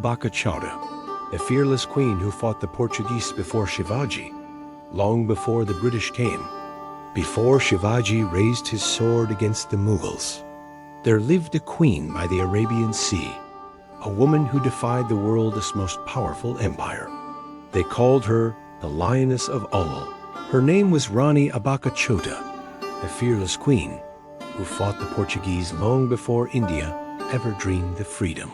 Abbakka Chowta, the fearless queen who fought the Portuguese before Shivaji, long before the British came, before Shivaji raised his sword against the Mughals. There lived a queen by the Arabian Sea, a woman who defied the world's most powerful empire. They called her the Lioness of Ullal. Her name was Rani Abbakka Chowta, the fearless queen who fought the Portuguese long before India ever dreamed of freedom.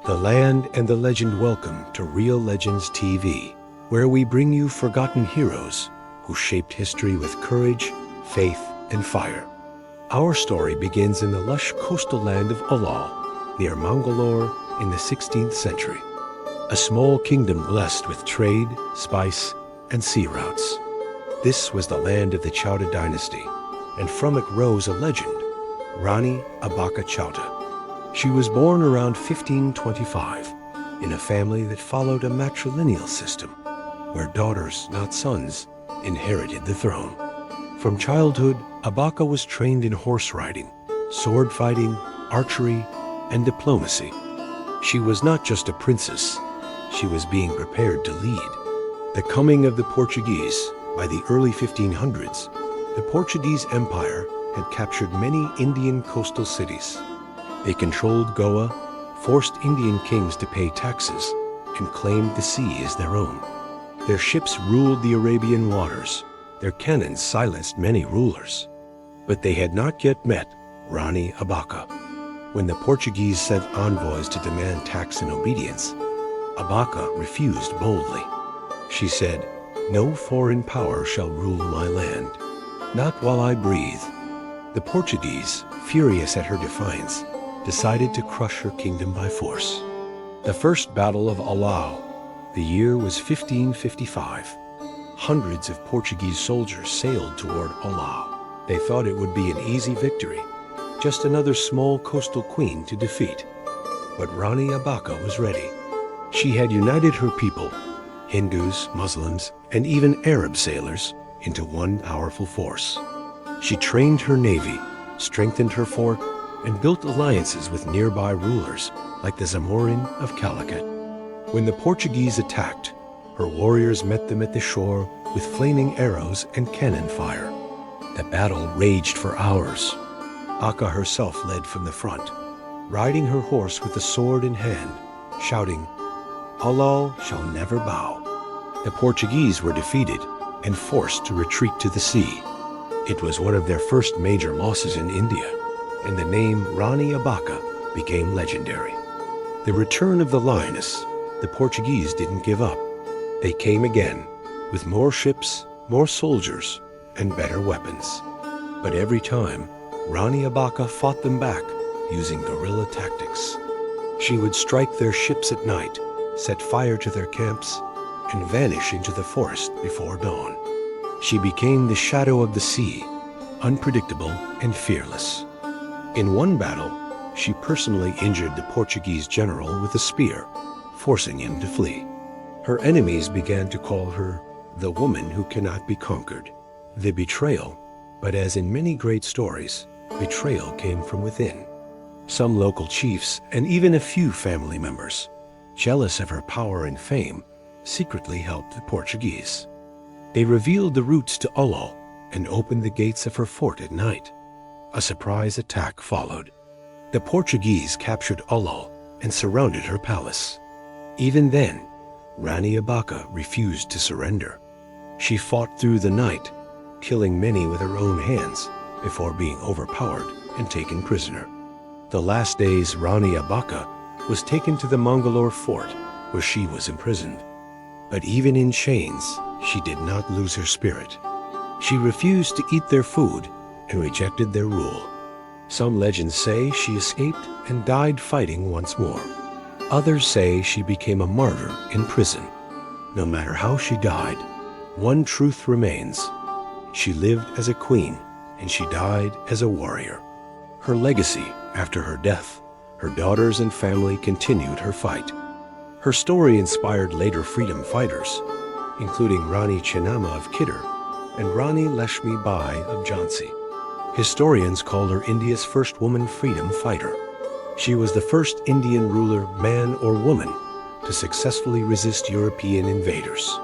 The land and the legend welcome to Real Legends TV, where we bring you forgotten heroes who shaped history with courage, faith, and fire. Our story begins in the lush coastal land of Ullal, near Mangalore in the 16th century. A small kingdom blessed with trade, spice, and sea routes. This was the land of the Chowta dynasty, and from it rose a legend, Rani Abbakka Chowta. She was born around 1525 in a family that followed a matrilineal system, where daughters, not sons, inherited the throne. From childhood, Abbakka was trained in horse riding, sword fighting, archery, and diplomacy. She was not just a princess, she was being prepared to lead. The coming of the Portuguese. By the early 1500s, the Portuguese Empire had captured many Indian coastal cities. They controlled Goa, forced Indian kings to pay taxes, and claimed the sea as their own. Their ships ruled the Arabian waters. Their cannons silenced many rulers. But they had not yet met Rani Abbakka. When the Portuguese sent envoys to demand tax and obedience, Abbakka refused boldly. She said, "No foreign power shall rule my land, not while I breathe." The Portuguese, furious at her defiance, decided to crush her kingdom by force. The first battle of Ullal. The year was 1555. Hundreds of Portuguese soldiers sailed toward Ullal. They thought it would be an easy victory, just another small coastal queen to defeat. But Rani Abbakka was ready. She had united her people, Hindus, Muslims, and even Arab sailors, into one powerful force. She trained her navy, strengthened her fort, and built alliances with nearby rulers like the Zamorin of Calicut. When the Portuguese attacked, her warriors met them at the shore with flaming arrows and cannon fire. The battle raged for hours. Abbakka herself led from the front, riding her horse with a sword in hand, shouting, "Ullal shall never bow." The Portuguese were defeated and forced to retreat to the sea. It was one of their first major losses in India, and the name Rani Abbakka became legendary. The return of the lioness, the Portuguese didn't give up. They came again, with more ships, more soldiers, and better weapons. But every time, Rani Abbakka fought them back using guerrilla tactics. She would strike their ships at night, set fire to their camps, and vanish into the forest before dawn. She became the shadow of the sea, unpredictable and fearless. In one battle, she personally injured the Portuguese general with a spear, forcing him to flee. Her enemies began to call her the woman who cannot be conquered, the betrayal. But as in many great stories, betrayal came from within. Some local chiefs and even a few family members, jealous of her power and fame, secretly helped the Portuguese. They revealed the routes to Ullal and opened the gates of her fort at night. A surprise attack followed. The Portuguese captured Ullal and surrounded her palace. Even then, Rani Abbakka refused to surrender. She fought through the night, killing many with her own hands before being overpowered and taken prisoner. The last days, Rani Abbakka was taken to the Mangalore fort, where she was imprisoned. But even in chains, she did not lose her spirit. She refused to eat their food and rejected their rule. Some legends say she escaped and died fighting once more. Others say she became a martyr in prison. No matter how she died, one truth remains. She lived as a queen, and she died as a warrior. Her legacy, after her death, her daughters and family continued her fight. Her story inspired later freedom fighters, including Rani Chennamma of Kidder and Rani Lakshmi Bai of Jhansi. Historians call her India's first woman freedom fighter. She was the first Indian ruler, man or woman, to successfully resist European invaders.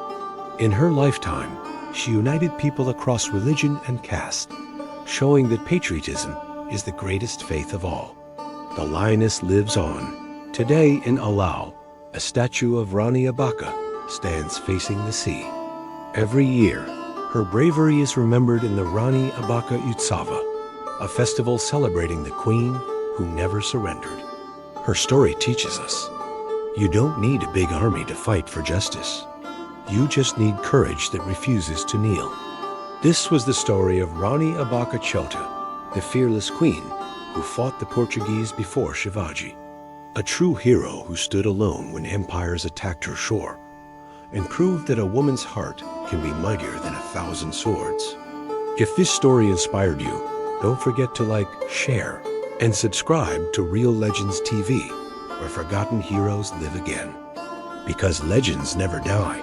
In her lifetime, she united people across religion and caste, showing that patriotism is the greatest faith of all. The lioness lives on. Today in Ullal, a statue of Rani Abbakka stands facing the sea. Every year, her bravery is remembered in the Rani Abbakka Chowta, a festival celebrating the queen who never surrendered. Her story teaches us, you don't need a big army to fight for justice. You just need courage that refuses to kneel. This was the story of Rani Abbakka Chowta, the fearless queen who fought the Portuguese before Shivaji. A true hero who stood alone when empires attacked her shore, and proved that a woman's heart can be mightier than 1,000 swords. If this story inspired you, don't forget to like, share, and subscribe to Real Legends TV, where forgotten heroes live again. Because legends never die,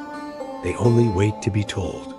they only wait to be told.